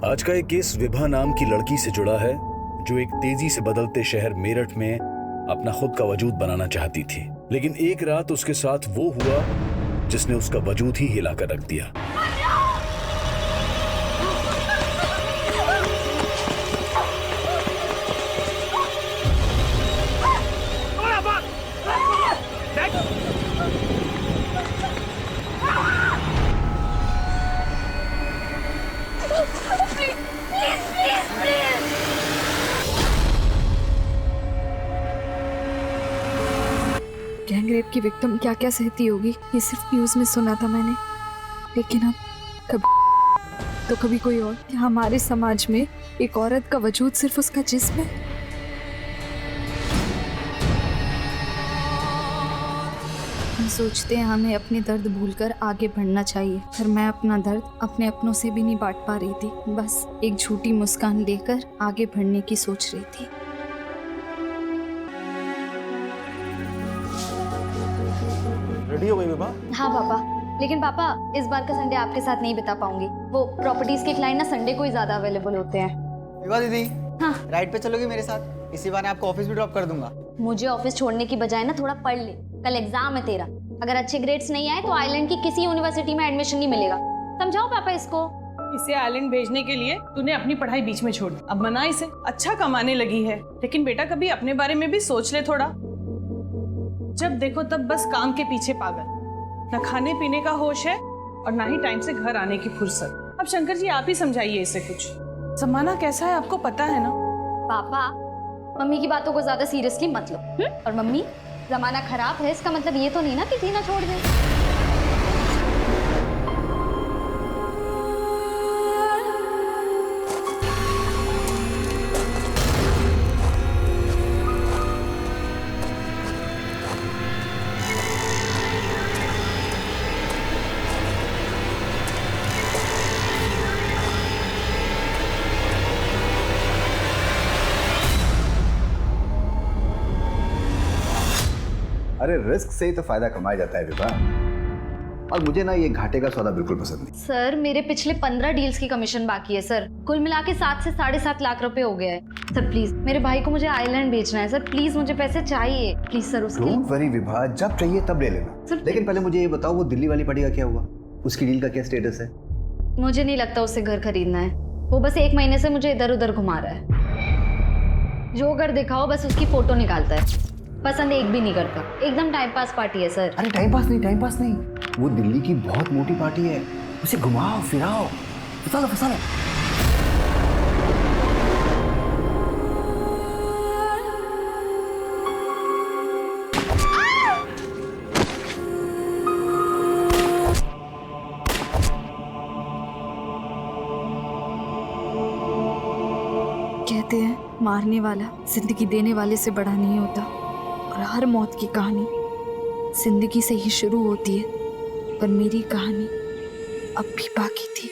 आज का एक केस विभा नाम की लड़की से जुड़ा है, जो एक तेजी से बदलते शहर मेरठ में अपना खुद का वजूद बनाना चाहती थी, लेकिन एक रात उसके साथ वो हुआ जिसने उसका वजूद ही हिला कर रख दिया। गैंगरेप की विक्टिम क्या क्या सहती होगी ये सिर्फ न्यूज़ में सुना था मैंने, लेकिन अब कभी तो कभी कोई और। क्या हमारे समाज में एक औरत का वजूद सिर्फ उसका जिस्म है? हम सोचते हैं हमें अपने दर्द भूलकर आगे बढ़ना चाहिए, पर मैं अपना दर्द अपने अपनों से भी नहीं बांट पा रही थी। बस एक झूठी मुस्कान लेकर आगे बढ़ने की सोच रही थी। रेडी हो गई विभा? हाँ पापा, लेकिन पापा इस बार का संडे आपके साथ नहीं बिता पाऊंगी। वो प्रॉपर्टीज के क्लाइंट ना संडे को ही ज्यादा अवेलेबल होते हैं। विभा दीदी, हाँ राइड पे चलोगी मेरे साथ? इसी बार आपको ऑफिस भी ड्रॉप कर दूंगा। मुझे ऑफिस छोड़ने की बजाय ना थोड़ा पढ़ ले, कल एग्जाम है तेरा। अगर अच्छे ग्रेड्स नहीं आए तो आइलैंड की किसी यूनिवर्सिटी में एडमिशन नहीं मिलेगा। समझाओ पापा इसको। इसे आइलैंड भेजने के लिए तूने अपनी पढ़ाई बीच में छोड़ दी। अब मना इसे, अच्छा कमाने लगी है, लेकिन बेटा कभी अपने बारे में भी सोच ले थोड़ा। जब देखो तब बस काम के पीछे पागल, ना खाने पीने का होश है और ना ही टाइम से घर आने की फुर्सत। अब शंकर जी आप ही समझाइए इसे कुछ। जमाना कैसा है आपको पता है ना। पापा मम्मी की बातों को ज्यादा सीरियसली मत लो। और मम्मी, जमाना खराब है इसका मतलब ये तो नहीं ना कि जीना छोड़ दे। अरे रिस्क से ही तो फायदा कमाया जाता है विभा, और मुझे ना ये घाटे का सौदा बिल्कुल पसंद नहीं। सर मेरे पिछले 15 डील्स की कमीशन बाकी है सर, कुल मिला के 7 से 7.5 लाख रुपए हो गया है। सर प्लीज मेरे भाई को मुझे आइलैंड बेचना है सर, प्लीज मुझे पैसे चाहिए प्लीज सर। उसके डोंट वरी विभा, जब चाहिए तब ले लेना। लेकिन पहले मुझे ये बताओ, वो दिल्ली वाली पार्टी का क्या हुआ? उसकी डील का क्या स्टेटस है? मुझे नहीं लगता उसे घर खरीदना है। वो बस 1 महीने से मुझे इधर उधर घुमा रहा है। जो घर दिखाओ बस उसकी फोटो निकालता है, पसंद एक भी नहीं करता। एकदम टाइम पास पार्टी है सर। अरे टाइम पास नहीं, वो दिल्ली की बहुत मोटी पार्टी है, उसे घुमाओ फिराओ, फंसा लो। कहते हैं मारने वाला जिंदगी देने वाले से बड़ा नहीं होता, और हर मौत की कहानी जिंदगी से ही शुरू होती है, पर मेरी कहानी अब भी बाकी थी।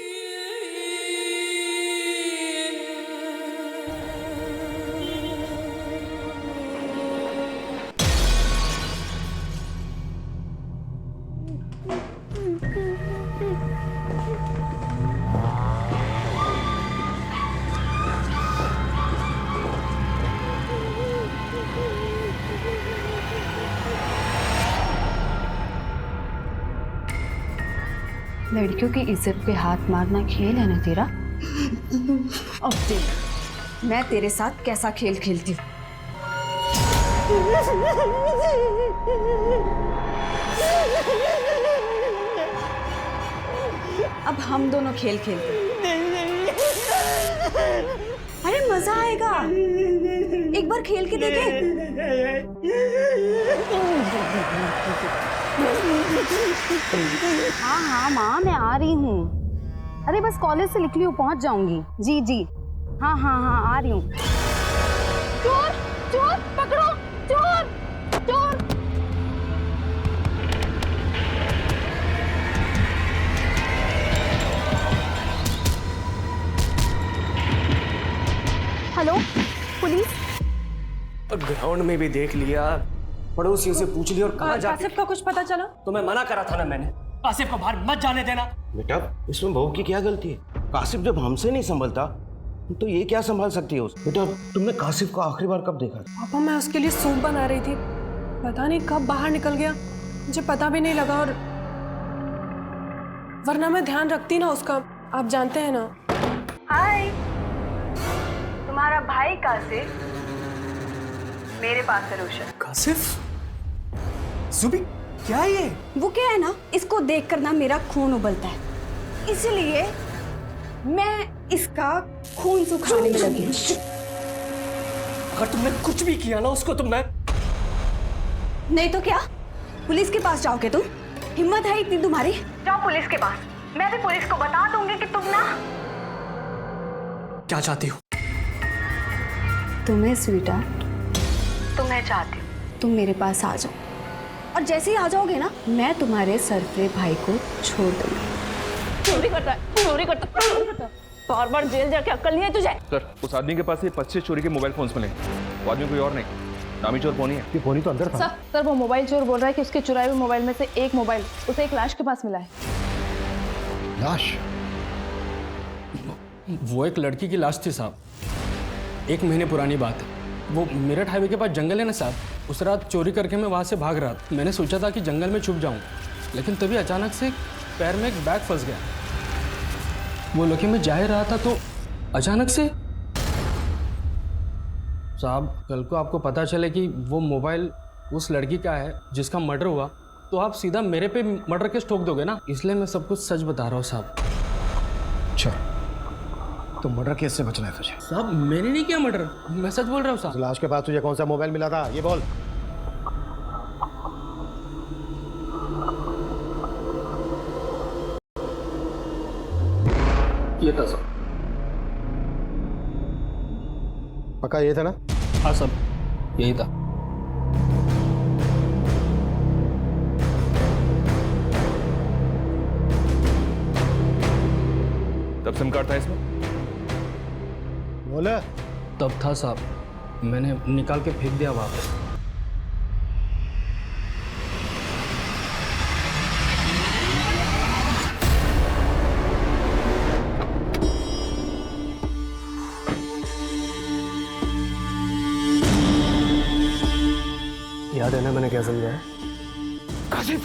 लड़कियों की इज्जत पे हाथ मारना खेल है ना तेरा? अब देख मैं तेरे साथ कैसा खेल खेलती हूँ। अब हम दोनों खेल खेलते हैं। अरे मजा आएगा, एक बार खेल के देखें। हाँ माँ मैं आ रही हूँ। अरे बस कॉलेज से निकली हूँ, पहुँच जाऊंगी। जी हाँ आ रही हूँ। चोर चोर पकड़ो, चोर चोर। Hello police? ग्राउंड में भी देख लिया, पड़ोसियों से पूछ लिया, और कहाँ जाके आसिफ का कुछ पता चला? तो मैं मना करा था ना मैंने, आसिफ को बाहर मत जाने देना। बेटा इसमें बहू की क्या गलती है? कासिफ जब हमसे नहीं संभलता तो ये क्या संभाल सकती है उसे? बेटा तुमने कासिफ को आखिरी बार कब देखा? पापा मैं उसके लिए सूप बना रही थी, पता नहीं कब बाहर निकल गया, मुझे पता भी नहीं लगा। और वरना मैं ध्यान रखती ना उसका, आप जानते हैं ना। हाय, तुम्हारा भाई कासिफ मेरे पास है रोशन। कासिफ? जुबी क्या है ये? वो क्या है ना, इसको देखकर ना मेरा खून उबलता है, इसलिए मैं इसका खून सुखाने में लगी हूँ। अगर तुमने कुछ भी किया ना उसको तो मैं... नहीं तो क्या, पुलिस के पास जाओगे तुम? हिम्मत है इतनी तुम्हारी? जाओ पुलिस के पास, मैं भी पुलिस को बता दूंगी कि तुम ना... क्या चाहती हो? तुम्हें स्वीटहार्ट, तुम्हें चाहती हूँ तुम मेरे पास आ जाओ, और जैसे ही आ जाओगे ना मैं तुम्हारे सरफरे भाई को छोड़ दूंगी। चोरी करता है, चोरी करता है, बार बार जेल जाके अक्ल नहीं है तुझे? सर उस आदमी के पास ये 25 चोरी के मोबाइल फोन्स मिले। वो आदमी कोई और नहीं, नामी चोर पोनी है। ये फोनी तो अंदर था। सर वो मोबाइल चोर बोल रहा है कि उसके चुराए हुए मोबाइल में से एक मोबाइल उसे एक लाश के पास मिला है। लाश? वो एक लड़की की लाश थी साहब, 1 महीने पुरानी बात है। वो मेरठ हाईवे के पास जंगल है ना साहब, उस रात चोरी करके मैं वहाँ से भाग रहा था। मैंने सोचा था कि जंगल में छुप जाऊँ, लेकिन तभी अचानक से पैर में एक बैग फंस गया। वो लेके मैं जा ही रहा था तो अचानक से साहब कल को आपको पता चले कि वो मोबाइल उस लड़की का है जिसका मर्डर हुआ, तो आप सीधा मेरे पे मर्डर केस ठोक दोगे ना, इसलिए मैं सब कुछ सच बता रहा हूँ साहब। अच्छा, तो मर्डर केस से बचना है तुझे? साहब मैंने नहीं किया मर्डर, मैं सच बोल रहा हूँ साहब। लाश के पास तुझे कौन सा मोबाइल मिला था ये बोल। ये था सर। पक्का ये था ना? हाँ सर यही था। तब सिम कार्ड था इसमें? बोले। तब था साहब, मैंने निकाल के फेंक दिया वहाँ पे। याद है ना मैंने क्या समझाया? कासिफ,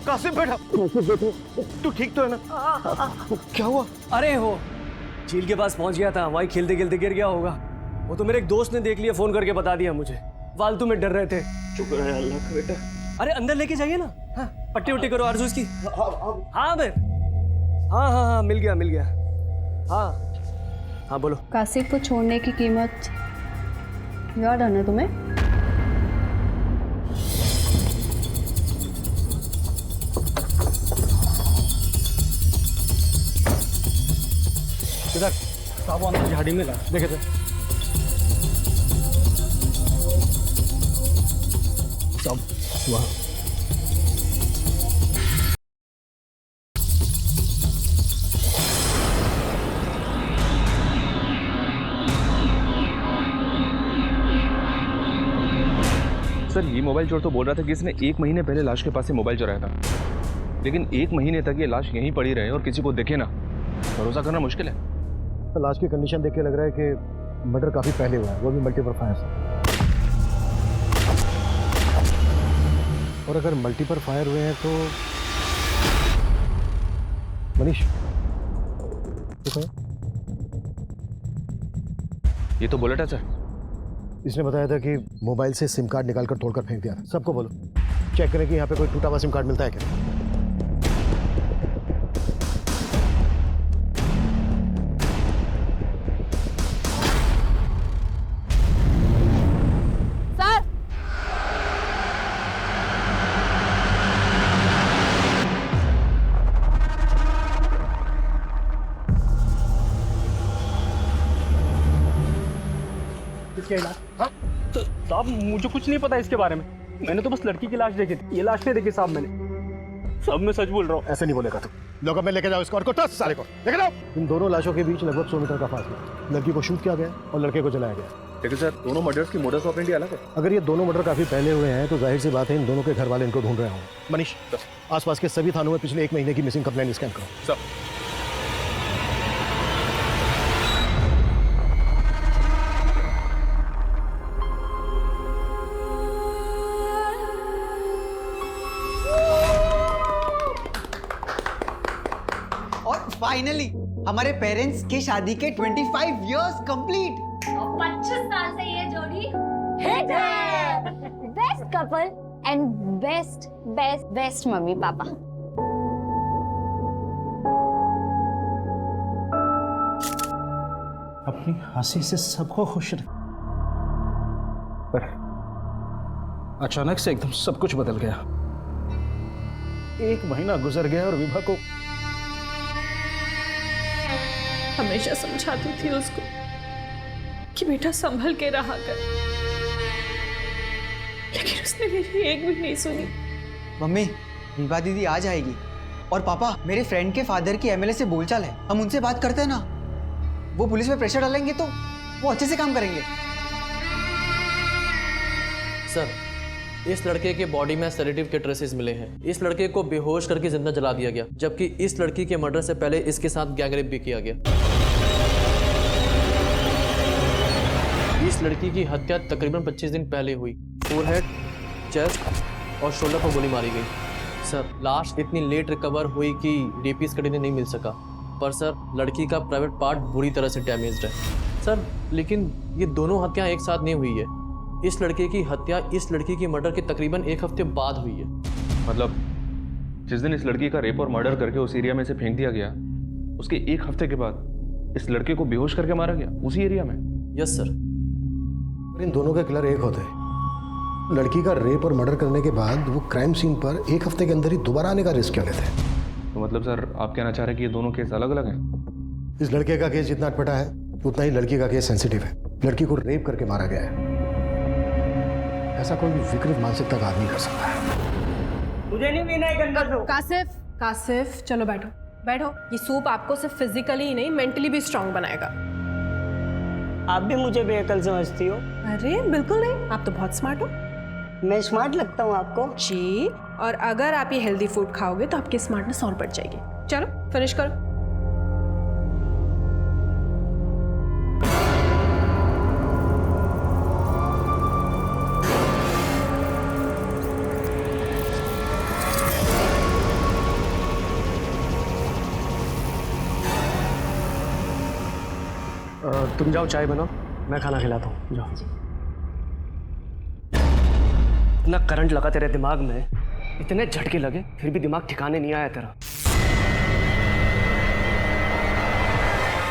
कासिफ बेटा, तू ठीक तो है ना? क्या हुआ? अरे हो झील के पास पहुंच गया था, वहीं खेलते खेलते गिर गया होगा। वो तो मेरे एक दोस्त ने देख लिया, फोन करके बता दिया मुझे। फालतू में डर रहे थे। शुक्र है अल्लाह का बेटा। अरे अंदर लेके जाइए ना। हाँ, पट्टी उट्टी करो आरजू की। हाँ फिर हाँ मिल गया। हाँ बोलो। कासिफ को छोड़ने की कीमत याद है ना तुम्हें? इधर साहब अंदर झाड़ी में ला देखे थे साहब वहाँ। सर ये मोबाइल चोर तो बोल रहा था कि इसने 1 महीने पहले लाश के पास से मोबाइल चुराया था, लेकिन 1 महीने तक ये लाश यहीं पड़ी रहे और किसी को दिखे ना, भरोसा करना मुश्किल है। तो लाश की कंडीशन देख के लग रहा है कि मर्डर काफी पहले हुआ है, वो भी मल्टीपल फायर से। और अगर मल्टीपल फायर हुए हैं तो मनीष ये तो बुलेट है सर। इसने बताया था कि मोबाइल से सिम कार्ड निकालकर तोड़कर फेंक दिया। सबको बोलो चेक करें कि यहाँ पे कोई टूटा हुआ सिम कार्ड मिलता है क्या। तो साहब मुझे कुछ नहीं पता इसके बारे में, मैंने तो बस लड़की की लाश देखी थी, ये लाश नहीं देखी साहब मैंने। सब मैं सच बोल रहा हूँ। ऐसे नहीं बोलेगा तू। लोगों में लेके जाओ इसको और को सारे को लेके जाओ। इन दोनों लाशों के बीच लगभग 100 मीटर का फासला। लड़की को शूट किया गया और लड़के को जलाया गया। लेकिन सर दोनों मर्डर्स की मोडस ऑपरेंडी अलग है। अगर ये दोनों मर्डर काफी पहले हुए हैं तो जाहिर सी बात है इन दोनों के घर वाले इनको ढूंढ रहे होंगे। मनीष आसपास के सभी थानों में पिछले 1 महीने की मिसिंग कंप्लेंट स्कैन करो। सर फाइनली हमारे पेरेंट्स के शादी के 25 इयर्स कंप्लीट। 25 साल से ये जोड़ी हिट है। Best couple and best best best mummy papa. अपनी हंसी से सबको खुश रख, पर अचानक से एकदम सब कुछ बदल गया। 1 महीना गुजर गया और विभा को हमेशा समझाती थी उसको कि बेटा संभल के रहा कर, लेकिन उसने मेरी एक भी नहीं सुनी। मम्मी, विभा दीदी आ जाएगी। और पापा, मेरे फ्रेंड के फादर की एमएलए से बोलचाल है, हम उनसे बात करते हैं ना, वो पुलिस पे प्रेशर डालेंगे तो वो अच्छे से काम करेंगे। सर, इस लड़के के बॉडी में सेडेटिव के ट्रेसेस मिले हैं। इस लड़के को बेहोश करके जिंदा जला दिया गया, जबकि इस लड़की के मर्डर से पहले इसके साथ गैंगरेप भी किया गया। इस लड़की की हत्या तकरीबन 25 दिन पहले हुई। फोरहेड, चेस्ट और शोल्डर पर गोली मारी गई। सर, लाश इतनी लेट रिकवर हुई कि रेपिस्ट का डीएनए नहीं मिल सका, पर सर लड़की का प्राइवेट पार्ट बुरी तरह से डैमेज्ड है। सर, लेकिन ये दोनों हत्याएं एक साथ नहीं हुई है। इस लड़के की हत्या इस लड़की की मर्डर के तकरीबन 1 हफ्ते बाद हुई है। मतलब जिस दिन इस लड़की का रेप और मर्डर करके उस एरिया में से फेंक दिया गया, उसके 1 हफ्ते के बाद इस लड़के को बेहोश करके मारा गया उसी एरिया में। Yes sir. इन दोनों के किलर एक होते हैं। लड़की का रेप और मर्डर करने के बाद वो क्राइम सीन पर 1 हफ्ते के अंदर ही दोबारा आने का रिस्क क्यों लेते हैं? तो मतलब सर आप कहना चाह रहे हैं कि ये दोनों केस अलग अलग हैं? इस लड़के का केस जितना अटपटा है उतना ही लड़की का केस सेंसिटिव है। लड़की को रेप करके मारा गया है। ऐसा कोई भी विकृत मानसिकता का आदमी कर सकता है। मुझे नहीं पीना है गंदा सूप। कासिफ, कासिफ चलो बैठो बैठो। ये सूप आपको सिर्फ फिजिकली ही नहीं मेंटली भी स्ट्रांग बनाएगा। आप भी मुझे बेअकल समझती हो? अरे बिल्कुल नहीं, आप तो बहुत स्मार्ट हो। मैं स्मार्ट लगता हूँ आपको? जी, और अगर आप ये हेल्दी फूड खाओगे तो आपकी स्मार्टनेस और बढ़ जाएगी। चलो फिनिश करो। तुम जाओ चाय बनाओ, मैं खाना खिलाता हूँ। जाओ। इतना करंट लगा तेरे दिमाग में, इतने झटके लगे, फिर भी दिमाग ठिकाने नहीं आया तेरा।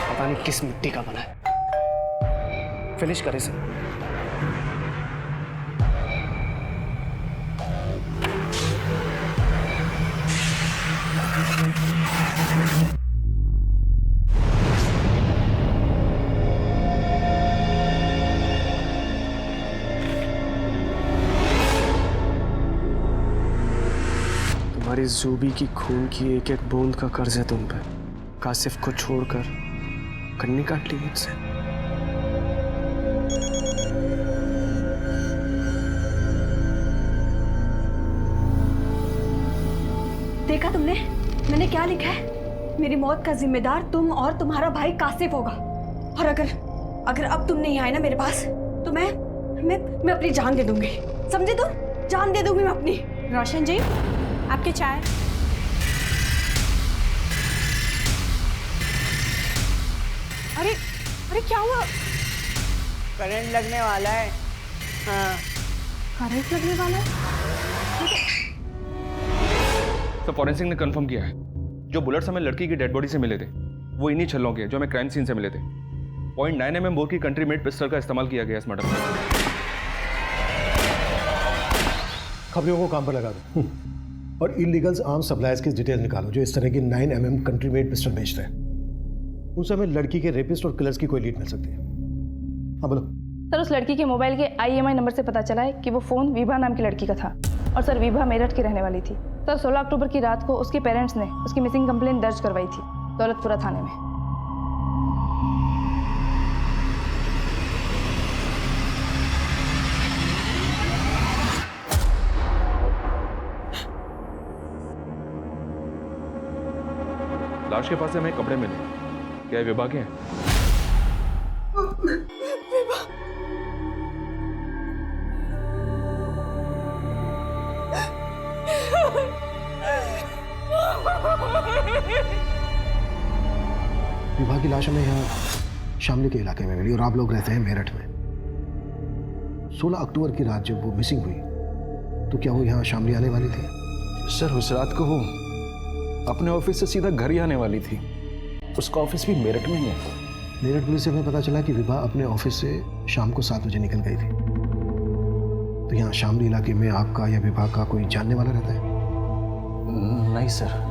पता नहीं किस मिट्टी का बना है। फिनिश कर इसे। तुम्हारी जूबी की खून की एक एक बूंद का कर्ज है तुम पे। कासिफ को छोड़कर कन्नी काट ली मुझसे। देखा तुमने मैंने क्या लिखा है? मेरी मौत का जिम्मेदार तुम और तुम्हारा भाई कासिफ होगा। और अगर अब तुम नहीं आए ना मेरे पास तो मैं अपनी जान दे दूंगी। समझे तुम? जान दे दूंगी मैं अपनी। रोशन जी, आपकी चाय। अरे अरे क्या हुआ? करंट लगने वाला है। हाँ, करंट लगने वाला है? तो फॉरेंसिक ने कंफर्म किया है, जो बुलेट्स हमें लड़की की डेड बॉडी से मिले थे वो इन्हीं छल्लों के जो हमें क्राइम सीन से मिले थे। 0.9 mm बोर की कंट्री मेड पिस्टल का इस्तेमाल किया गया इस मर्डर में। खबरों को काम पर लगा दो और इलीगल्स आर्म्स सप्लायर्स की डिटेल निकालो जो इस तरह की 9 mm कंट्री मेड पिस्टल बेच रहे हैं। उनसे हमें लड़की के रेपिस्ट और किलर्स की कोई लीड मिल सकती है। हाँ बोलो। सर, उस लड़की के मोबाइल के IMI नंबर से पता चला है कि वो फ़ोन विभा नाम की लड़की का था। और सर, विभा मेरठ की रहने वाली थी। सर, 16 अक्टूबर की रात को उसके पेरेंट्स ने उसकी मिसिंग कंप्लेंट दर्ज करवाई थी दौलतपुरा थाने में। लाश के पास से हमें कपड़े मिले, क्या ये विभा के हैं? विभा की लाश हमें यहाँ शामली के इलाके में मिली और आप लोग रहते हैं मेरठ में। 16 अक्टूबर की रात जब वो मिसिंग हुई तो क्या वो यहाँ शामली आने वाली थी? सर उस रात को वो अपने ऑफिस से सीधा घर ही आने वाली थी। उसका ऑफिस भी मेरठ में ही है। मेरठ पुलिस से हमें पता चला कि विभा अपने ऑफिस से शाम को 7 बजे निकल गई थी। तो यहाँ शामली इलाके में आपका या विभा का कोई जानने वाला रहता है? नहीं सर।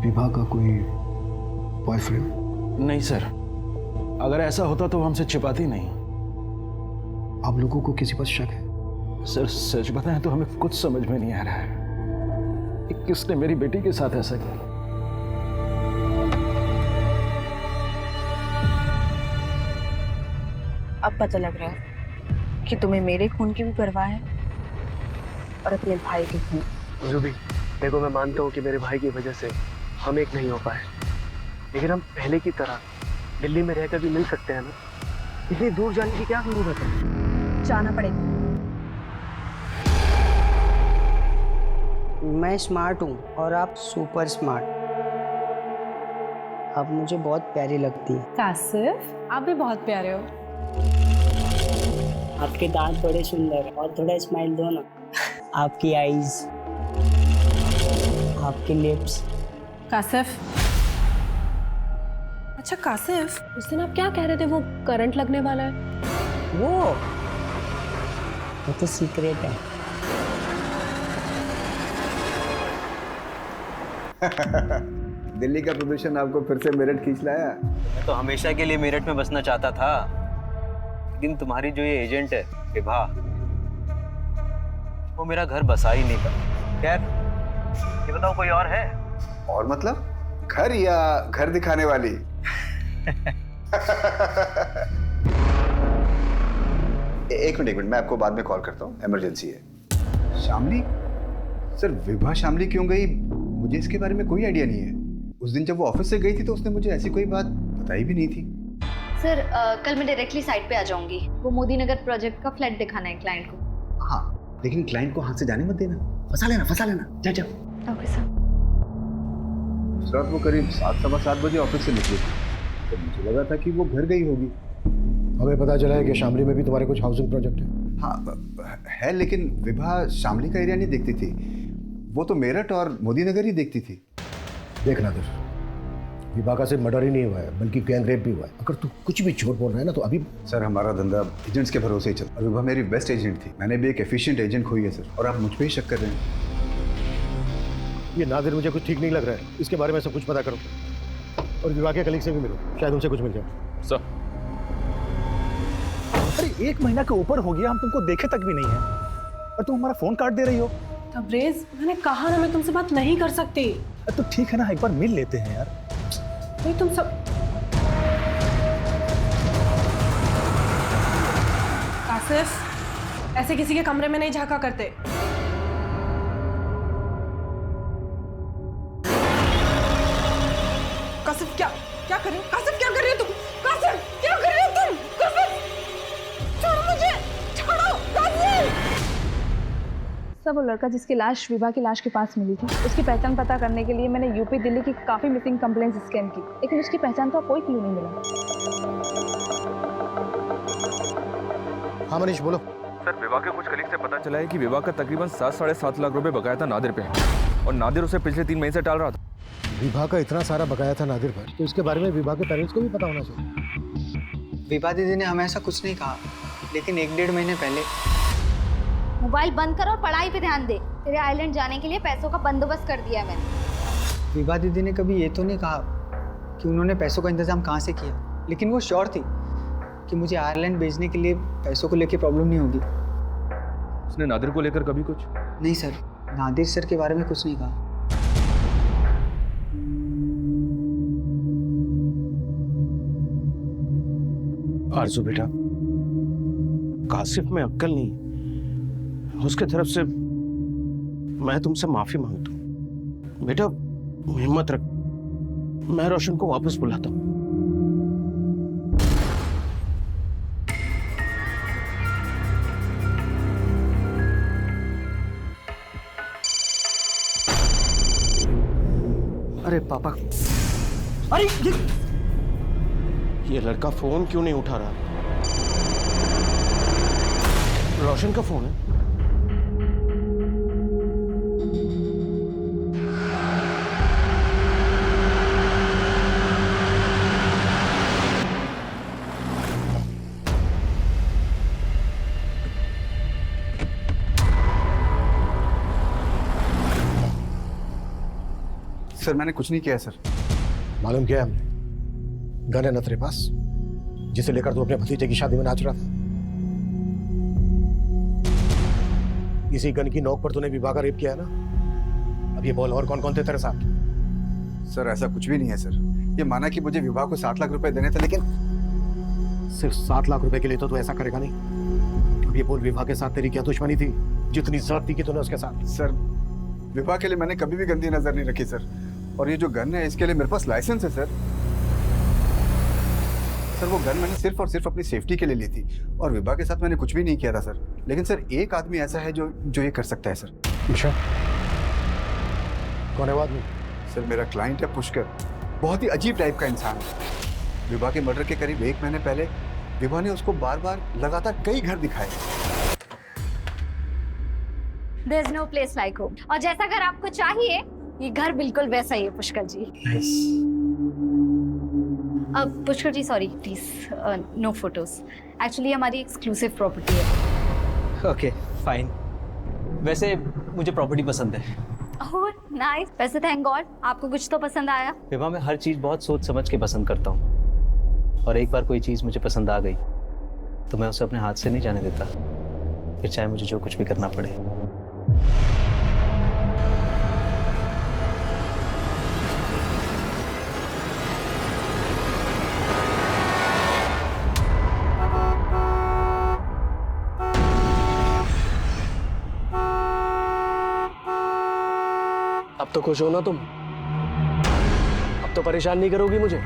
विभा का कोई बॉयफ्रेंड? नहीं सर, अगर ऐसा होता तो वो हमसे छिपाती नहीं। आप लोगों को किसी पर शक है? सर सच बताएं तो हमें कुछ समझ में नहीं आ रहा है कि किसने मेरी बेटी के साथ ऐसा किया। अब पता लग रहा है कि तुम्हें मेरे खून की भी परवाह है और अपने भाई के खून। जुबी, देखो मैं मानता हूँ कि मेरे भाई की वजह से हम एक नहीं हो पाए, लेकिन हम पहले की तरह दिल्ली में रहकर भी मिल सकते हैं ना। इतनी दूर जाने की क्या जरूरत है? जाना पड़ेगा। मैं स्मार्ट हूँ और आप सुपर स्मार्ट। आप मुझे बहुत प्यारी लगती है। कासिफ, आप भी बहुत प्यारे हो। आपके दांत बड़े सुंदर और थोड़ा स्माइल दो ना। आपकी आईज, आपके लिप्स। कासिफ, अच्छा कासिफ, उस दिन आप क्या कह रहे थे वो करंट लगने वाला है? वो तो सीक्रेट है। दिल्ली का प्रदूषण आपको फिर से मेरठ खींच लाया। मैं तो हमेशा के लिए मेरठ में बसना चाहता था, लेकिन तुम्हारी जो ये एजेंट है विभा, वो मेरा घर बसा ही नहीं पाया। खैर, ये बताओ कोई और है? और मतलब घर या घर दिखाने वाली? एक मिनट मैं आपको बाद में कॉल करता हूँ, इमरजेंसी है। शामली? सर विभा शामली क्यों गई, मुझे इसके बारे में कोई आइडिया नहीं है। उस दिन जब वो ऑफिस से गई थी तो उसने मुझे ऐसी कोई बात बताई भी नहीं थी। सर कल मैं डायरेक्टली साइट पे आ जाऊंगी। वो मोदी नगर प्रोजेक्ट का फ्लैट दिखाना है क्लाइंट को। हाँ, लेकिन क्लाइंट को हाथ से जाने मत देना। फंसा लेना। जाओ। Okay sir. उस रात वो करीब 7-7:15 बजे ऑफिस से निकली थी, तो मुझे लगा था कि वो घर गई होगी। हमें पता चला है कि शामली में भी तुम्हारे कुछ हाउसिंग प्रोजेक्ट है। हाँ है, लेकिन विभा शामली का एरिया नहीं देखती थी। वो तो मेरठ और मोदी नगर ही देखती थी। देखना दर, विभा का सिर्फ मर्डर ही नहीं हुआ है बल्कि गैंग रेप भी हुआ है। अगर तू कुछ भी झूठ बोल रहा है ना तो अभी। सर हमारा धंधा एजेंट्स के भरोसे ही चलता है। विभा मेरी बेस्ट एजेंट थी। मैंने भी एक एफिशिएंट एजेंट खोई है सर, और आप मुझ पे ही शक कर रहे हैं। ये नादिर मुझे कुछ ठीक नहीं लग रहा है। इसके बारे में सब कुछ पता करो और विभा के कलीग से भी मिलो, शायद उनसे कुछ मिल जाए। सर, अरे 1 महीना के ऊपर हो गया, हम तुमको देखे तक भी नहीं है और तुम हमारा फोन काट दे रही हो। तबरेज, मैंने कहा ना मैं तुमसे बात नहीं कर सकती। तो ठीक है ना, एक बार मिल लेते हैं यार। नहीं तुम सब। कासिफ, ऐसे किसी के कमरे में नहीं झांका करते। कासिफ क्या कर रहे हो? कासिफ क्या कर रहे हो तुम? कासिफ क्या कर रहे हो तुम? कासिफ छोड़ो मुझे, छोड़ो कासिफ। सर वो लड़का जिसकी लाश विभा की लाश के पास मिली थी, उसकी पहचान पता करने के लिए मैंने यूपी दिल्ली की काफ़ी मिसिंग कंप्लेंट्स स्कैन की, लेकिन उसकी पहचान का कोई क्लू नहीं मिला। हाँ मनीष बोलो। सर विभा के कुछ कलीग से पता चला है कि विभा का तकरीबन 7-7.5 लाख रुपए बकाया था नादिर पे, और नादिर उसे पिछले 3 महीने से टाल रहा था। विभा का इतना सारा बकाया था नादिर पर, तो इसके बारे में विभा के पेरेंट्स को भी पता होना चाहिए। विभा दीदी ने हमें ऐसा कुछ नहीं कहा, लेकिन 1-1.5 महीने पहले। मोबाइल बंद कर और पढ़ाई पे ध्यान दे। तेरे आइलैंड जाने के लिए पैसों का बंदोबस्त कर दिया है मैंने। विभा दीदी ने कभी ये तो नहीं कहा कि उन्होंने पैसों का इंतजाम कहाँ से किया, लेकिन वो श्योर थी कि मुझे आयरलैंड भेजने के लिए पैसों को लेकर प्रॉब्लम नहीं होगी। उसने नादिर को लेकर कभी कुछ? नहीं सर, नादिर सर के बारे में कुछ नहीं कहा। आरजू बेटा, कासिफ में अक्कल नहीं, उसके तरफ से मैं तुमसे माफी मांगता हूँ। बेटा हिम्मत रख, मैं रोशन को वापस बुलाता हूँ। अरे पापा, अरे ये लड़का फोन क्यों नहीं उठा रहा? रोशन का फोन है। सर मैंने कुछ नहीं किया सर। मालूम किया हमने, गन है ना तेरे पास, जिसे लेकर तू अपने भतीजे की शादी में नाच रहा था? इसी गन की नोक पर तूने विवाह का रेप किया है ना? अब ये बोल, और कौन कौन थे तेरे साथ? सर ऐसा कुछ भी नहीं है सर। ये माना कि मुझे विवाह को 7 लाख रुपए देने थे, लेकिन सिर्फ 7 लाख रुपए के लिए तो तू ऐसा करेगा नहीं। अब ये बोल, विवाह के साथ तेरी क्या दुश्मनी थी जितनी ज्यादती की तूने उसके साथ? सर विवाह के लिए मैंने कभी भी गंदी नजर नहीं रखी सर। और ये जो गन है इसके लिए मेरे पास लाइसेंस है सर। सर वो गन मैंने सिर्फ और सिर्फ अपनी सेफ्टी के लिए ली थी, और विवाह के साथ मैंने कुछ भी नहीं किया था सर। लेकिन सर एक आदमी ऐसा है जो ये कर सकता है सर। अच्छा, कौन है वो आदमी? सर मेरा क्लाइंट है पुष्कर, बहुत ही अजीब टाइप का इंसान है। विवाह के मर्डर के करीब 1 महीने पहले विवाह ने उसको बार बार लगातार कई घर दिखाए। There's no place like home. और जैसा घर आपको चाहिए, ये घर बिल्कुल वैसा ही है पुष्कर जी। अब Pushkar ji sorry please no photos. Actually हमारी एक्सक्लूसिव प्रॉपर्टी है। Okay fine. वैसे मुझे प्रॉपर्टी पसंद है। Oh nice. वैसे थैंक गॉड आपको कुछ तो पसंद आया। विवाह मैं हर चीज़ बहुत सोच समझ के पसंद करता हूँ, और एक बार कोई चीज़ मुझे पसंद आ गई तो मैं उसे अपने हाथ से नहीं जाने देता, फिर चाहे मुझे जो कुछ भी करना पड़े। अब तो खुश हो ना तुम? अब तो परेशान नहीं करोगी मुझे?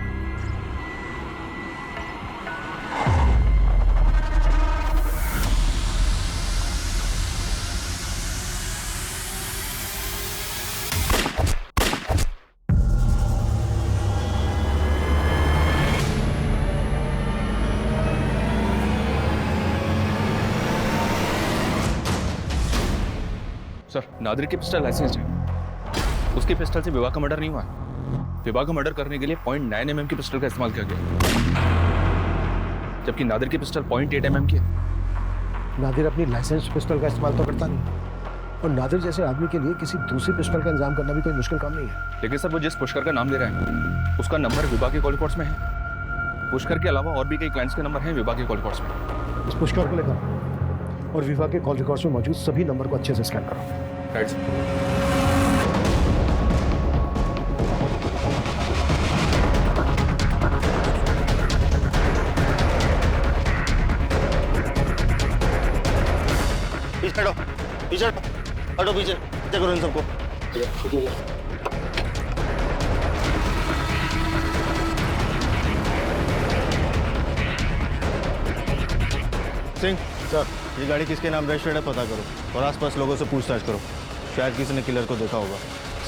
सर नादिर की पिस्टल लाइसेंस है, उसकी पिस्टल से विवाह का मर्डर नहीं हुआ। विवाह का मर्डर करने के लिए 0.9 mm की पिस्टल का इस्तेमाल किया गया, जबकि नादिर की पिस्टल 0.8 mm की है। नादिर अपनी लाइसेंस पिस्टल का इस्तेमाल तो करता नहीं, और नादिर जैसे आदमी के लिए किसी दूसरी पिस्टल का इंतजाम करना भी कोई मुश्किल काम नहीं है। लेकिन सर वो जिस पुष्कर का नाम ले रहा है उसका नंबर विवाह के कॉल रिकॉर्ड्स में है। पुष्कर के अलावा और भी कई क्लाइंट्स के नंबर हैं विवाह के कॉल रिकॉर्ड्स में। इस पुष्कर को लेकर और विवाह के कॉल रिकॉर्ड्स में मौजूद सभी नंबर को अच्छे से स्कैन करो। Right sir. पीछे हटो, पीछे हटो, पीछे चेक करो इन सबको। सिंह सर, ये गाड़ी किसके नाम रजिस्टर्ड है पता करो, और आसपास लोगों से पूछताछ करो, शायद किसी ने किलर को देखा होगा।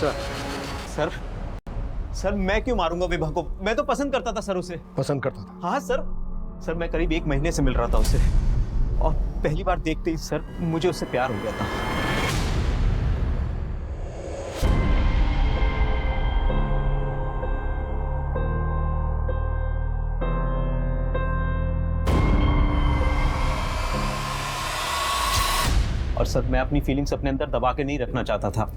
सर सर मैं क्यों मारूंगा विवाह को? मैं तो पसंद करता था सर उसे। पसंद करता था? हाँ सर मैं करीब 1 महीने से मिल रहा था उससे, और पहली बार देखते ही सर मुझे उससे प्यार हो गया था। और सर मैं अपनी फीलिंग्स अपने अंदर दबा के नहीं रखना चाहता था,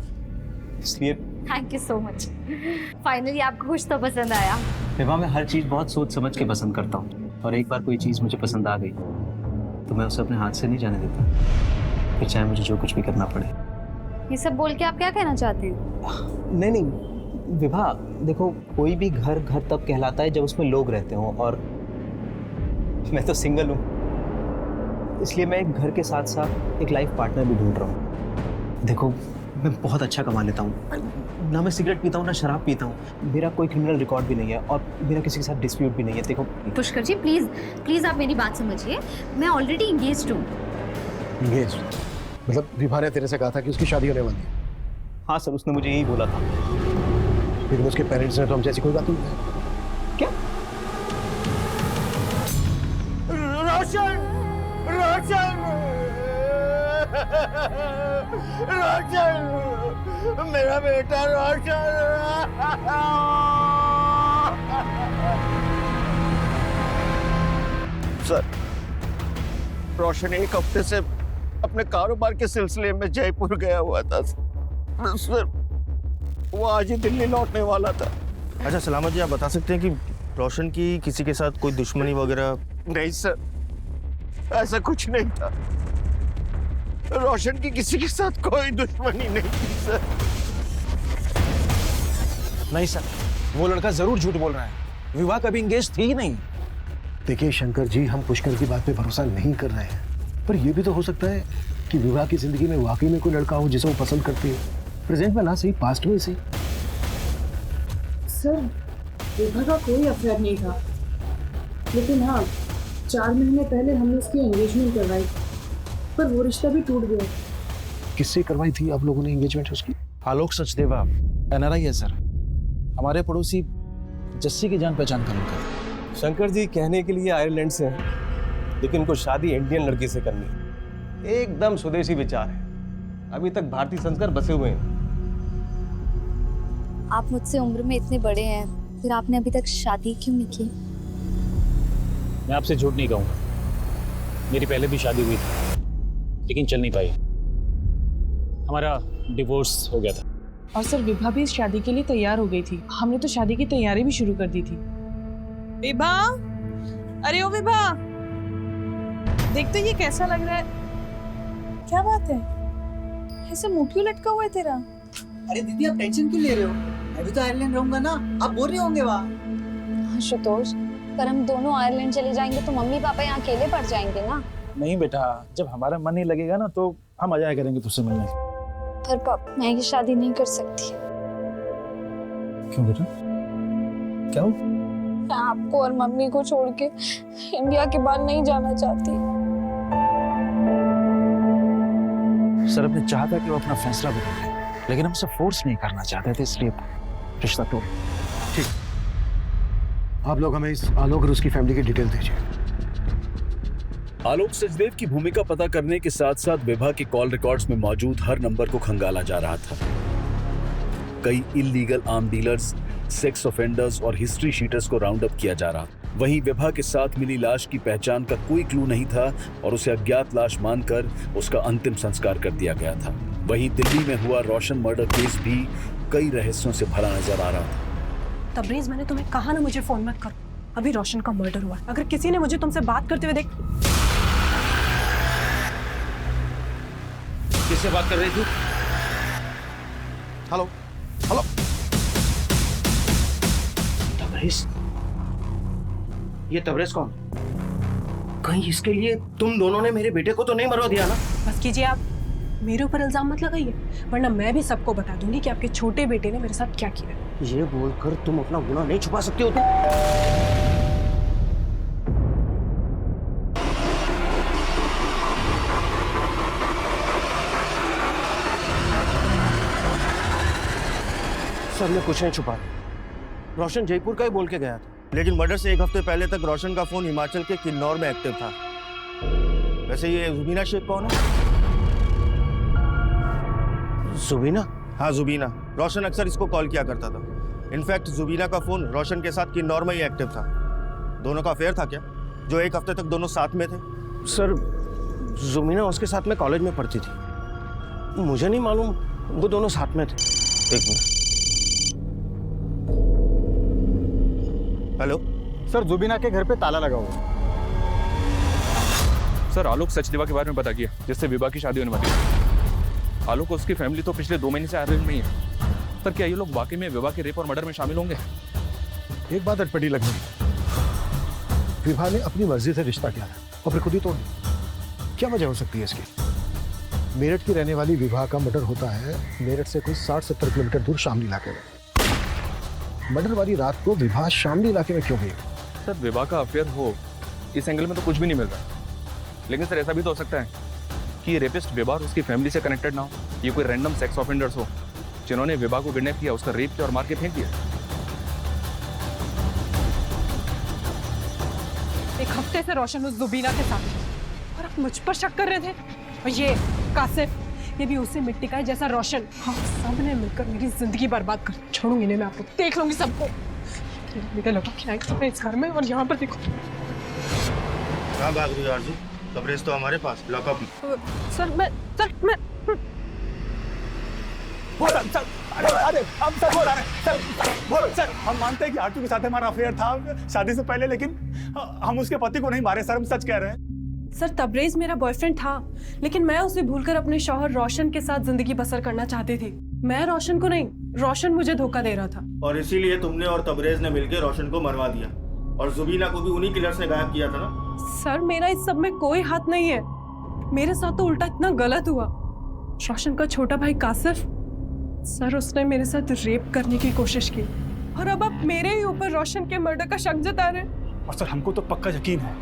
इसलिए thank you so much. Finally आपको कुछ तो पसंद आया। विवाह मैं हर चीज़ बहुत सोच समझ के पसंद करता हूँ, और एक बार कोई चीज़ मुझे पसंद आ गई तो मैं उसे अपने हाथ से नहीं जाने देता, फिर चाहे मुझे जो कुछ भी करना पड़े। ये सब बोल के आप क्या कहना चाहते हैं? नहीं विवाह, देखो कोई भी घर घर तब कहलाता है जब उसमें लोग रहते हों, और मैं तो सिंगल हूँ, इसलिए मैं एक घर के साथ साथ एक लाइफ पार्टनर भी ढूंढ रहा हूँ। देखो मैं बहुत अच्छा कमा लेता हूँ, ना मैं सिगरेट पीता हूँ ना शराब पीता हूँ, मेरा कोई क्रिमिनल रिकॉर्ड भी नहीं है, और मेरा किसी के साथ डिस्प्यूट भी नहीं है। देखो पुष्कर जी प्लीज आप मेरी बात समझिए, मैं ऑलरेडी इंगेज्ड हूँ। इंगेज्ड? मतलब विभा ने तेरे से कहा था कि उसकी शादी होने वाली है? हाँ सर, उसने मुझे यही बोला था। लेकिन उसके पेरेंट्स ने तो हमसे ऐसी कोई बात नहीं की। क्या? रोशन, रोशन, रोशन, मेरा बेटा रोशन। सर, रोशन एक हफ्ते से अपने कारोबार के सिलसिले में जयपुर गया हुआ था सर। वो आज ही दिल्ली लौटने वाला था। अच्छा सलामत जी, आप बता सकते हैं कि रोशन की किसी के साथ कोई दुश्मनी वगैरह? नहीं सर, ऐसा कुछ नहीं था। रोशन की किसी के साथ कोई दुश्मनी नहीं थी सर। नहीं सर, वो लड़का जरूर झूठ बोल रहा है। विवाह कभी इंगेज थी ही नहीं। देखिए शंकर जी, हम पुष्कर की बात पे भरोसा नहीं कर रहे हैं, पर यह भी तो हो सकता है कि विवाह की जिंदगी में वाकई में कोई लड़का हो जिसे वो पसंद करती है। प्रेजेंट में ना सही, पास्ट में सही। सर, विभा का कोई अफेयर नहीं था, लेकिन हाँ 4 महीने पहले हमने उसकी एंगेजमेंट करवाई, पर वो रिश्ता भी टूट गया। किससे करवाई थी आप लोगों ने एंगेजमेंट उसकी? आलोक सचदेवा NRI है सर, हमारे पड़ोसी जस्सी की जान पहचान का लड़का। शंकर जी कहने के लिए आयरलैंड से हैं, लेकिन उनको शादी इंडियन लड़की से करनी है। एकदम स्वदेशी विचार है, अभी तक भारतीय संस्कार बसे हुए हैं। आप मुझसे उम्र में इतने बड़े हैं, फिर आपने अभी तक शादी क्यों नहीं की? मैं आपसे झूठ नहीं कहूँगा, मेरी पहले भी शादी हुई थी, लेकिन चल नहीं पाई। हमारा डिवोर्स हो गया था। और सर, विभा भी इस शादी के लिए तैयार हो गई थी। हमने तो शादी की तैयारी भी शुरू कर दी थी। विभा, अरे ओ विभा, देख तो ये कैसा लग रहा है। क्या बात है, ऐसे मुंह क्यों लटका हुआ है तेरा? अरे दीदी, आप टेंशन क्यों ले रहे हो? मैं भी तो आयरलैंड रहूंगा ना, आप बोल रहे होंगे वहाँ। आशुतोष, पर हम दोनों आयरलैंड चले जाएंगे तो मम्मी पापा यहाँ अकेले पड़ जाएंगे ना। नहीं बेटा, जब हमारा मन नहीं लगेगा ना तो हम आ जाया करेंगे तुझसे मिलने। पर पापा, मैं ये शादी नहीं कर सकती। क्यों बेटा, क्या हो? मैं आपको और मम्मी को छोड़ के इंडिया के बाहर नहीं जाना चाहती। सर, अपने चाहता कि वो अपना फैसला बदल ले, लेकिन हमसे फोर्स नहीं करना चाहते थे, इसलिए रिश्ता तोड़। ठीक, आप लोग हमें इस आलोक और उसकी फैमिली की डिटेल दीजिए। आलोक सचदेव की भूमिका पता करने के साथ साथ विभा के कॉल रिकॉर्ड्स में मौजूद हर नंबर को खंगाला जा रहा था। कई illegal arm dealers, sex offenders और हिस्ट्री शीटर्स को राउंड अप किया जा रहा था। वहीं विभा के साथ मिली लाश की पहचान का कोई क्लू नहीं था और उसे अज्ञात लाश मानकर उसका अंतिम संस्कार कर दिया गया था। वहीं दिल्ली में हुआ रोशन मर्डर केस भी कई रहस्यों से भरा नजर आ रहा था। तबरेज, मैंने तुम्हें कहा ना मुझे फोन मत करो। अभी रोशन का मर्डर हुआ, अगर किसी ने मुझे तुमसे बात करते हुए देख। किससे बात कर रही थी? Hello hello, Tabrez? ये तबरेज कौन? कहीं इसके लिए तुम दोनों ने मेरे बेटे को तो नहीं मरवा दिया ना? बस कीजिए, आप मेरे ऊपर इल्जाम मत लगाइए, वरना मैं भी सबको बता दूंगी कि आपके छोटे बेटे ने मेरे साथ क्या किया। ये बोलकर तुम अपना गुनाह नहीं छुपा सकते हो तुम? सर, मैं कुछ नहीं छुपा। रोशन जयपुर का ही बोल के गया था, लेकिन मर्डर से 1 हफ्ते पहले तक रोशन का फोन हिमाचल के किन्नौर में एक्टिव था। वैसे ये जुबीना शेख कौन है? जुबीना? हाँ, जुबीना। रोशन अक्सर इसको कॉल किया करता था। इनफैक्ट जुबीना का फोन रोशन के साथ किन्नौर में ही एक्टिव था। दोनों का अफेयर था क्या, जो 1 हफ्ते तक दोनों साथ में थे? सर, जुबीना उसके साथ में कॉलेज में पढ़ती थी, मुझे नहीं मालूम वो दोनों साथ में थे। एक मिनट। हेलो सर, जुबीना के घर पे ताला लगा हुआ है। सर, आलोक सचदेवा के बारे में पता किया, जिससे विभा की शादी होने वाली है। आलोक और उसकी फैमिली तो पिछले 2 महीने से आयरलैंड में ही है। पर क्या ये लोग वाकई में विभा के रेप और मर्डर में शामिल होंगे? एक बात अटपटी लग रही, विभा ने अपनी मर्जी से रिश्ता किया और फिर खुद ही तोड़ दिया। क्या वजह हो सकती है इसकी? मेरठ की रहने वाली विभा का मर्डर होता है मेरठ से कोई 60-70 किलोमीटर दूर शामली इलाके में। मर्डर वाली रात को विभा शामली इलाके में क्यों गई? सर, विभा का अफेयर हो, इस एंगल में तो कुछ भी नहीं मिल रहा। लेकिन सर, ऐसा भी तो हो सकता है कि ये रेपिस्ट विभा और उसकी फैमिली से कनेक्टेड ना हो, ये कोई रैंडम सेक्स ऑफेंडर्स हो जिन्होंने विभा को किडनैप किया, उसका रेप किया और मार के फेंक दिया। एक हफ्ते से रोशन उस जुबीना के साथ है और आप मुझ पर शक कर रहे थे। और ये कासिफ, ये भी उसी मिट्टी का है जैसा रोशन। हाँ, सबने मिलकर मेरी जिंदगी बर्बाद कर छोड़ूंगी। नहीं, मैं आपको देख लूंगी सबको। निकल इस घर में, और यहाँ पर देखो। कहाँ भाग रही हो आरजू? कवरेज तो हमारे पास, लॉकअप। सर मैं सर हम मानते हैं कि आरजू के साथ हमारा अफेयर था शादी से पहले, लेकिन हम उसके पति को नहीं मारे सर, हम सच कह रहे हैं। सर, तबरेज मेरा बॉयफ्रेंड था, लेकिन मैं उसे भूलकर अपने शौहर रोशन के साथ जिंदगी बसर करना चाहती थी। मैं रोशन को नहीं, रोशन मुझे धोखा दे रहा था। और इसीलिए तुमने और तबरेज ने मिलकर रोशन को मरवा दिया, और जुबीना को भी उन्हीं किलर्स ने गायब किया था ना? सर, मेरा इस सब में कोई हाथ नहीं है। मेरे साथ तो उल्टा इतना गलत हुआ। रोशन का छोटा भाई कासिफ, सर उसने मेरे साथ रेप करने की कोशिश की, और अब आप मेरे ही ऊपर रोशन के मर्डर का शक जता रहे हैं। और सर हमको तो पक्का यकीन है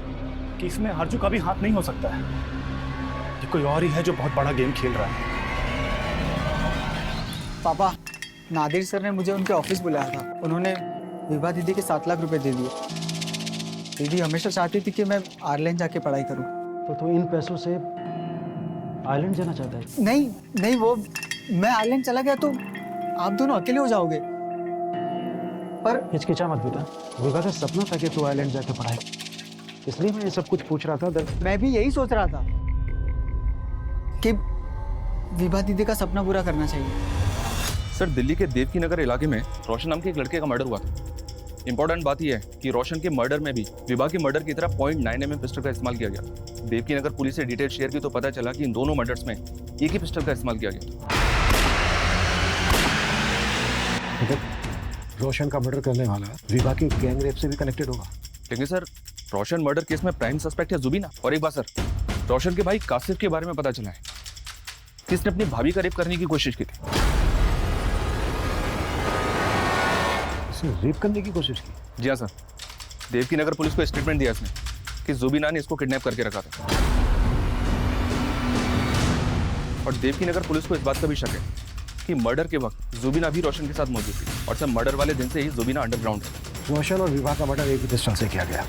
कि इसमें आरजू का भी हाथ नहीं हो सकता है। ये कोई और ही है जो बहुत बड़ा गेम खेल रहा है। पापा, नादिर सर ने मुझे उनके ऑफिस बुलाया था। उन्होंने विभा दीदी के 7 लाख रुपए दे दिए। दीदी हमेशा चाहती थी कि मैं आयरलैंड जाके पढ़ाई करूं। तो तू इन पैसों से आयरलैंड जाना चाहता है? नहीं, वो मैं आयरलैंड चला गया तो आप दोनों अकेले हो जाओगे। पर हिचकिचा मत बेटा, विभा का सपना था कि तू आयरलैंड जाके पढ़ाई, इसलिए मैं ये सब कुछ पूछ रहा था। मैं भी यही सोच रहा था कि विभा दीदी का सपना पूरा करना चाहिए। सर, दिल्ली के देवकी नगर इलाके में रोशन नाम के एक लड़के का मर्डर हुआ था। इंपॉर्टेंट बात यह है कि रोशन के मर्डर में भी विभा के मर्डर की तरह 0.9 mm पिस्टल का इस्तेमाल किया गया। देवकी नगर पुलिस से डिटेल शेयर की तो पता चला कि इन दोनों मर्डर्स में एक ही पिस्टल का इस्तेमाल किया गया। रोशन का मर्डर करने वाला विभा के गैंग रेप से भी कनेक्टेड होगा। लेकिन सर, रोशन मर्डर केस में प्राइम सस्पेक्ट है जुबीना। और एक बात सर, रोशन के भाई कासिफ के बारे में पता चला है कि इसने अपनी भाभी का रेप करने की कोशिश की थी। इसने रेप करने की कोशिश की? जी हाँ सर, देवकी नगर पुलिस को स्टेटमेंट दिया इसने कि जुबीना ने इसको किडनैप करके रखा था। और देवकी नगर पुलिस को इस बात का भी शक है कि मर्डर के वक्त जुबीना भी रोशन के साथ मौजूद थी, और सर मर्डर वाले दिन से ही जुबीना अंडरग्राउंड है। रोशन और विभा का मर्डर एक ही पिस्टल से किया गया,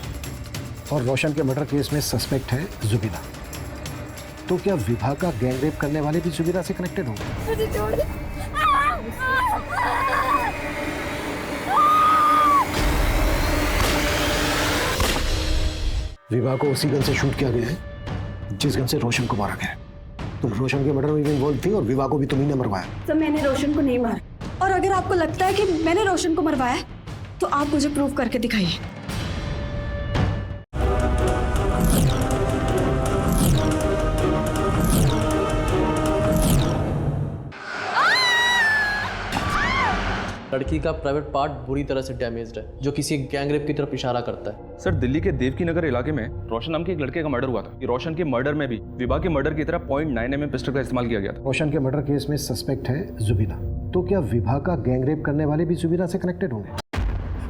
और रोशन के मर्डर केस में सस्पेक्ट है जुबीना। तो क्या विभा का गैंग रेप करने वाले भी जुबीना से कनेक्टेड होंगे? विभा को उसी गन से शूट किया गया है जिस गन से रोशन को मारा गया। तुम रोशन के मर्डर में भी इन्वॉल्व थी, और विभा को भी तुम्ही ने मरवाया। सर, मैंने रोशन को नहीं मारा, और अगर आपको लगता है कि मैंने रोशन को मरवाया तो आप मुझे प्रूव करके दिखाइए। लड़की का प्राइवेट पार्ट बुरी तरह से डैमेज्ड है, जो किसी गैंग रेप की तरफ इशारा करता है। सर, दिल्ली के देवकी नगर इलाके में रोशन नाम के एक लड़के का मर्डर हुआ था। कि रोशन के मर्डर में भी विभा के मर्डर की तरह 0.9 mm पिस्टल का इस्तेमाल किया गया था। रोशन के मर्डर केस में सस्पेक्ट है जुबीना। तो क्या विभा का गैंग रेप करने वाले भी जुबीना से कनेक्टेड होंगे?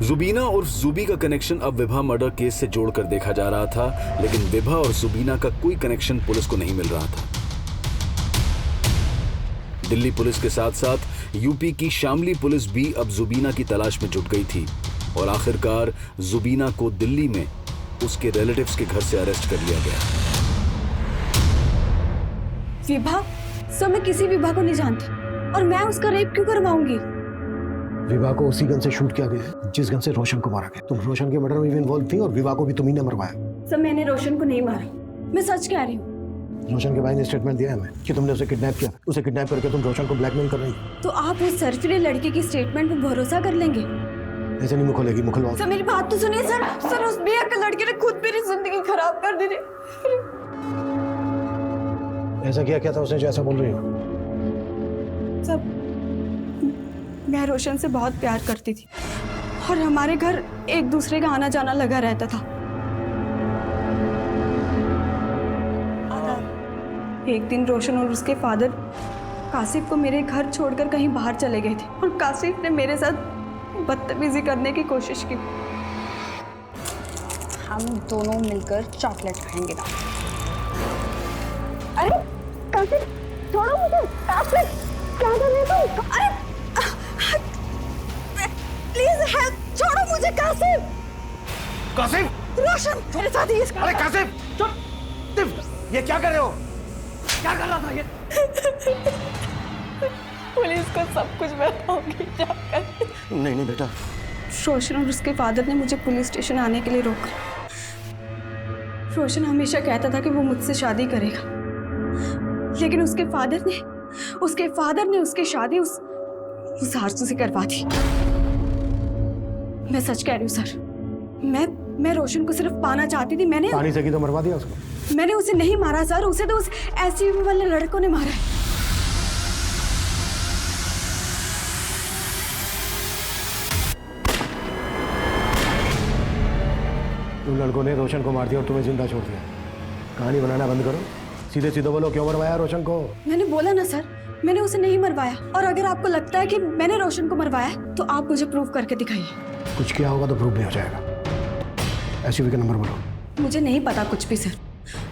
जुबीना और जुबी का कनेक्शन अब विभा मर्डर केस से जोड़कर देखा जा रहा था, लेकिन विभा और जुबीना का कोई कनेक्शन पुलिस को नहीं मिल रहा था। दिल्ली पुलिस के साथ साथ यूपी की शामली पुलिस भी अब जुबीना की तलाश में जुट गई थी, और आखिरकार जुबीना को दिल्ली में उसके रिलेटिव्स के घर से अरेस्ट कर लिया गया। विभा? सर, मैं किसी विभा को नहीं जानती, और मैं उसका रेप क्यों करवाऊंगी? विभा को उसी गन से शूट किया गया है जिस गन से रोशन को मारा गया। तुम रोशन के मर्डर में भी इन्वॉल्व थी, और विभा को भी तुम्ही ने मरवाया। सर, मैंने रोशन को नहीं मारा, मैं सच कह रही हूँ। रोशन के भाई ने स्टेटमेंट दिया है हमें कि तुमने उसे किडनैप किया। उसे किडनैप करके तुम रोशन को ब्लैकमेल कर रही हो। तो आप उस सरफिले लड़के की स्टेटमेंट पे भरोसा कर लेंगे? ऐसे नहीं मुखलेगी, मुखलवाओ। सर, मेरी बात तो सुनिए सर। सर, उस बेअक्ल लड़के ने खुद मेरी जिंदगी खराब कर दी थी। ऐसा क्या था उसने जो ऐसा बोल रही हो? सब, मैं रोशन से बहुत प्यार करती थी, और हमारे घर एक दूसरे का आना जाना लगा रहता था। एक दिन रोशन और उसके फादर कासिफ को मेरे घर छोड़कर कहीं बाहर चले गए थे, और कासिफ ने मेरे साथ बदतमीजी करने की कोशिश की। हम दोनों मिलकर चॉकलेट खाएंगे ना। अरे कासिफ, छोड़ो मुझे। कासिफ, क्या कर रहे हो तुम? अरे कासिफ रोशन मेरे साथ ही इसका। अरे कासिफ चुप, ये क्या कर रहे हो? क्या कर रहा था ये? पुलिस को सब कुछ बताऊंगी जाकर। नहीं नहीं बेटा। रोशन और उसके फादर ने मुझे पुलिस स्टेशन आने के लिए रोका। रोशन हमेशा कहता था कि वो मुझसे शादी करेगा, लेकिन उसके फादर ने उसकी शादी उस आरजू से करवा दी। मैं सच कह रही हूँ सर, मैं रोशन को सिर्फ पाना चाहती थी। मैंने पानी से की तो मरवा दिया उसको। मैंने उसे नहीं मारा सर, उसे तो उस एसयूवी वाले लड़कों ने मारा है। उन लड़कों ने रोशन को मार दिया और तुम्हें जिंदा छोड़ दिया। कहानी बनाना बंद करो, सीधे सीधे बोलो क्यों मरवाया रोशन को? मैंने बोला ना सर, मैंने उसे नहीं मरवाया, और अगर आपको लगता है कि मैंने रोशन को मरवाया तो आप मुझे प्रूव करके दिखाइए। कुछ किया होगा तो प्रूव नहीं हो जाएगा। एसयूवी का नंबर बोलो। मुझे नहीं पता कुछ भी सर,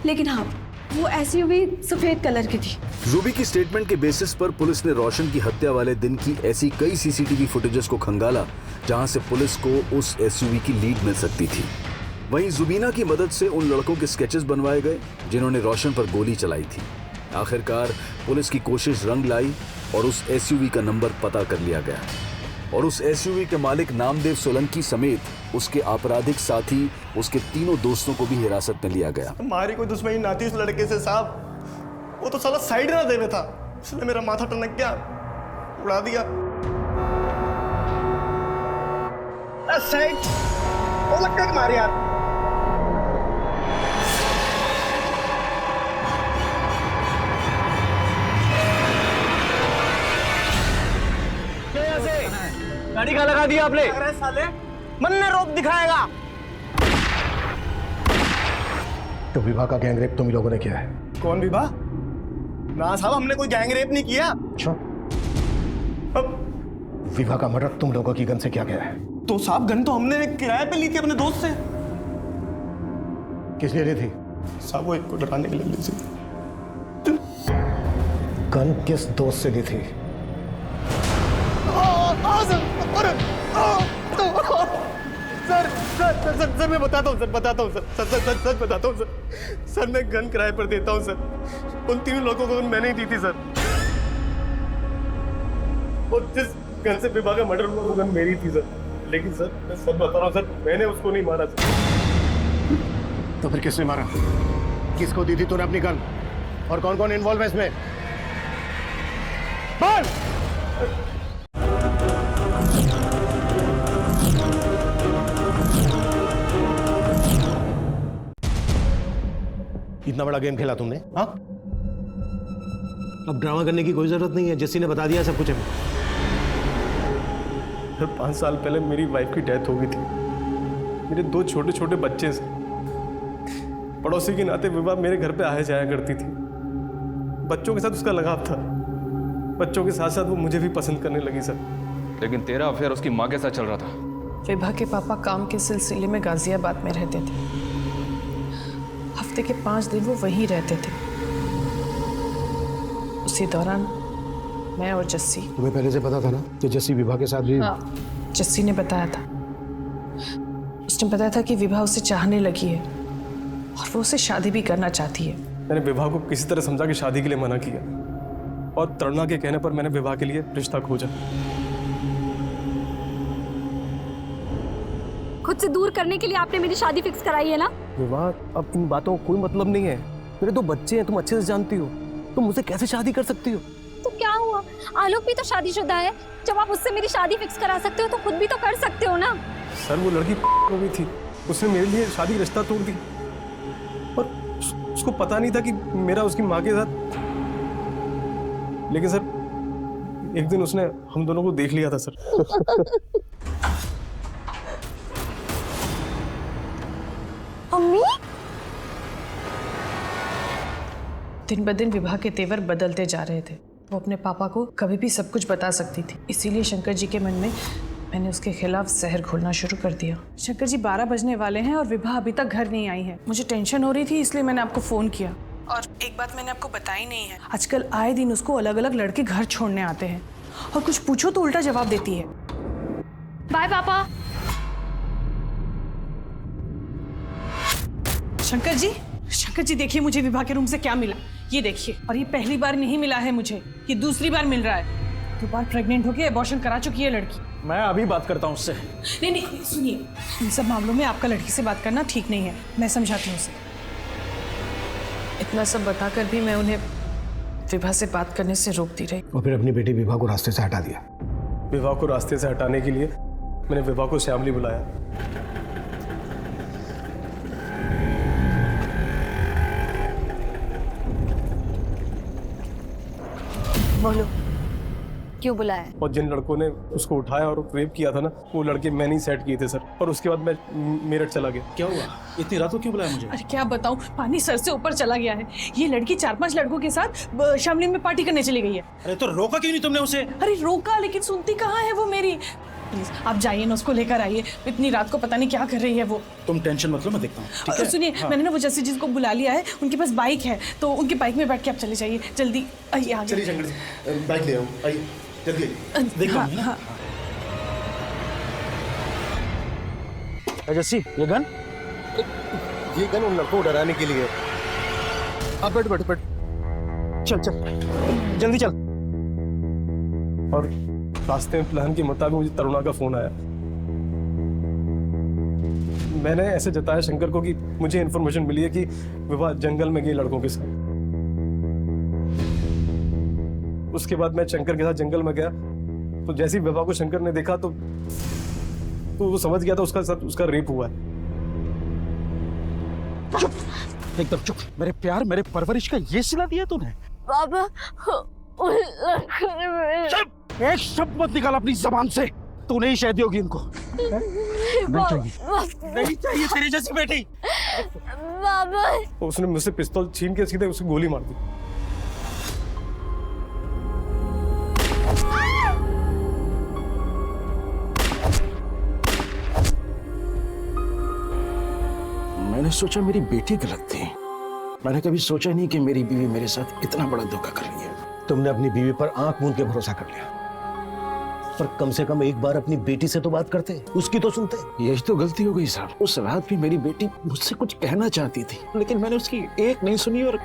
लेकिन हाँ वो एसयूवी सफेद कलर की थी। रूबी की स्टेटमेंट के बेसिस पर पुलिस ने रोशन की हत्या वाले दिन की ऐसी कई सीसीटीवी फुटेजेस को खंगाला जहां से पुलिस को उस एसयूवी की लीड मिल सकती थी। वहीं जुबीना की मदद से उन लड़कों के स्केचेस बनवाए गए जिन्होंने रोशन पर गोली चलाई थी। आखिरकार पुलिस की कोशिश रंग लाई और उस एसयूवी का नंबर पता कर लिया गया और उस एसयूवी के मालिक नामदेव सोलंकी समेत उसके आपराधिक साथी उसके तीनों दोस्तों को भी हिरासत में लिया गया। हमारी कोई दुश्मनी ना थी उस लड़के से साहब, वो तो साला साइड ना देवे था, इसलिए मेरा माथा टनक गया, उड़ा दिया। साइड वो लड़का के मारे यार। गाड़ी कहाँ लगा दिया आपने? अरे साले मन ने रोक दिखाएगा। तो विवाह का गैंगरेप तुम लोगों ने किया है? कौन विवाह? ना साहब, हमने कोई गैंगरेप नहीं किया। अच्छा, विवाह का मर्डर तुम लोगों की गन से किया गया है? तो साहब गन तो हमने किराए पे ली थी अपने दोस्त से। किस लिए ली थी? साहब वो एक को डराने के लिए ली थी। गन किस दोस्त से ली थी? सर मैं बताता हूँ सर, सच बताता हूँ सर, मैं गन किराए पर देता हूँ सर। उन तीनों लोगों को मैंने ही दी थी सर। वो जिस गन से विवाह का मर्डर हुआ वो गन मेरी थी सर, लेकिन सर मैं सच बता रहा हूँ सर, मैंने उसको नहीं मारा सर। तो फिर किसने मारा? किसको दी थी तूने अपनी गन? और कौन कौन इन्वॉल्व है इसमें? बोल! इतना बड़ा गेम खेला तुमने, हाँ? अब ड्रामा करने की कोई जरूरत नहीं है, जस्सी ने बता दिया सब कुछ हमें। 5 साल पहले मेरी वाइफ की डेथ हो गई थी। मेरे 2 छोटे छोटे बच्चे से पड़ोसी के नाते विवाह मेरे घर पे आया जाया करती थी। बच्चों के साथ उसका लगाव था, बच्चों के साथ साथ वो मुझे भी पसंद करने लगी सर। लेकिन तेरा अफेयर उसकी माँ के साथ चल रहा था। विभा के पापा काम के सिलसिले में गाजियाबाद में रहते थे। हफ्ते के 5 दिन वो वहीं रहते थे। उसी दौरान मैं और जस्सी। तुम्हें पहले से पता था ना कि जस्सी विभा के साथ भी? हाँ, जस्सी ने बताया था। उसने बताया था कि विभा उसे चाहने लगी है और वो उसे शादी भी करना चाहती है। मैंने विवाह को किसी तरह समझा कि शादी के लिए मना किया और तरुणा के कहने पर मैंने विवाह के लिए रिश्ता खोजा। खुद से दूर करने के लिए आपने मेरी शादी फिक्स कराई है ना? विवाह, अब इन बातों का कोई मतलब नहीं है। मेरे 2 बच्चे हैं, तुम अच्छे से जानती हो। तुम मुझसे कैसे शादी कर सकती हो? तो क्या हुआ, आलोक भी तो शादीशुदा है। जब आप उससे मेरी शादी फिक्स करा सकते हो तो खुद भी तो कर सकते हो ना। सर वो लड़की हो गई थी, उसने मेरे लिए शादी रिश्ता तोड़ दी और उसको पता नहीं था कि मेरा उसकी माँ के साथ। लेकिन सर एक दिन उसने हम दोनों को देख लिया था सर। अम्मी? दिन ब दिन विभा के तेवर बदलते जा रहे थे। वो अपने पापा को कभी भी सब कुछ बता सकती थी। इसीलिए शंकर जी के मन में मैंने उसके खिलाफ जहर घोलना शुरू कर दिया। शंकर जी 12 बजने वाले हैं और विभा अभी तक घर नहीं आई है। मुझे टेंशन हो रही थी, इसलिए मैंने आपको फोन किया। और एक बात मैंने आपको बताई नहीं है, आजकल आए दिन उसको अलग अलग लड़के घर छोड़ने आते हैं और कुछ पूछो तो उल्टा जवाब देती है। बाय पापा। शंकर जी देखिए मुझे विभा के रूम से क्या मिला, ये देखिए। और ये पहली बार नहीं मिला है मुझे, ये दूसरी बार मिल रहा है। 2 बार प्रेग्नेंट होके अबॉर्शन करा चुकी है लड़की। मैं अभी बात करता हूँ उससे। नहीं सुनिए, इन सब मामलों में आपका लड़की से बात करना ठीक नहीं है, मैं समझाती हूँ उसे। इतना सब बताकर भी मैं उन्हें विभा से बात करने से रोकती रही। और फिर अपनी बेटी विभा को रास्ते से हटा दिया। विभा को रास्ते से हटाने के लिए मैंने विभा को श्यामली बुलाया। बोलो, क्यों बुलाया? और जिन लड़कों ने उसको उठाया और रेप किया था ना, वो लड़के मैंने ही सेट किए थे सर। और उसके बाद मैं मेरठ चला गया। क्या हुआ? इतनी रात को क्यों बुलाया मुझे? अरे क्या बताऊं, पानी सर से ऊपर चला गया है। ये लड़की 4-5 लड़कों के साथ शामली में पार्टी करने चली गई है। अरे तो रोका क्यों नहीं तुमने उसे? अरे रोका, लेकिन सुनती कहाँ है वो मेरी। प्लीज आप जाइए ना, उसको लेकर आइए। इतनी रात को पता नहीं क्या कर रही है वो। तुम टेंशन मत लो, मैं देखता हूँ, ठीक है? सुनिए, हाँ। मैंने ना वो जैसी जिसको बुला लिया है, उनके पास बाइक है, तो उनकी बाइक में बैठ के आप चले जाइए। जल्दी आइए आगे। चलिए शंकर जी, बाइक ले आओ, आइए जल्दी आइए। देखता हूँ ना। जस्सी, ये गन उन लड़कों को डराने के लिए। अब बैठ चल जल्दी चल। और रास्ते में प्लान के मुताबिक मुझे तरुणा का फोन आया। मैंने ऐसे जताया शंकर को कि मुझे इन्फॉर्मेशन मिली है कि विभा जंगल में गई लड़कों के साथ। उसके बाद मैं शंकर के साथ जंगल में गया, तो जैसे ही विभा को शंकर ने देखा तो वो समझ गया था उसका रेप हुआ है। चुप, एकदम चुप। मेरे प्यार, मेरे परवरिश का ये सिला दिया तूने? बाबा, चुप, एक शब्द मत निकाल अपनी जबान से। तूने ही शादी होगी इनको। नहीं चाहिए तेरी जैसी बेटी। बाबा, उसने मुझसे पिस्तौल छीन के सीधे उसे गोली मार दी। मैंने सोचा मेरी बेटी गलत थी। मैंने कभी सोचा नहीं कि मेरी बीवी मेरे साथ इतना बड़ा धोखा कर रही है। तुमने अपनी बीवी पर आंख मूंद के भरोसा कर लिया, पर कम से कम एक बार अपनी बेटी से तो बात करते, उसकी तो सुनते। यही तो गलती हो गई साहब। उस रात भी मेरी बेटी मुझसे कुछ कहना चाहती थी, लेकिन मैंने उसकी एक नहीं सुनी। और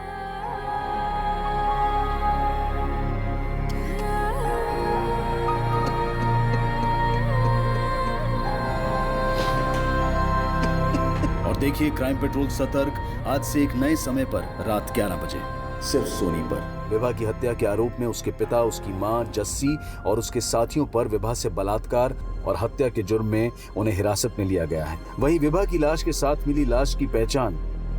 देखिए क्राइम पेट्रोल सतर्क आज से एक नए समय पर रात 11 बजे सिर्फ सोनी पर। विभा की हत्या के आरोप में उसके पिता, उसकी मां जस्सी और उसके साथियों पर विभा से बलात्कार और हत्या के जुर्म में उन्हें हिरासत में लिया गया है। वहीं विभा की लाश के साथ मिली लाश की पहचान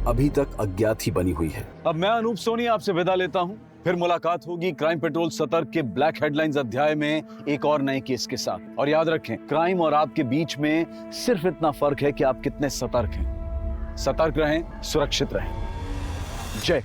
अभी तक अज्ञात ही बनी हुई है। अब मैं अनूप सोनी आपसे विदा लेता हूं। फिर मुलाकात होगी क्राइम पेट्रोल सतर्क के ब्लैक हेडलाइंस अध्याय में एक और नए केस के साथ। और याद रखें, क्राइम और आपके बीच में सिर्फ इतना फर्क है कि आप कितने सतर्क हैं। सतर्क रहें, सुरक्षित रहें। जय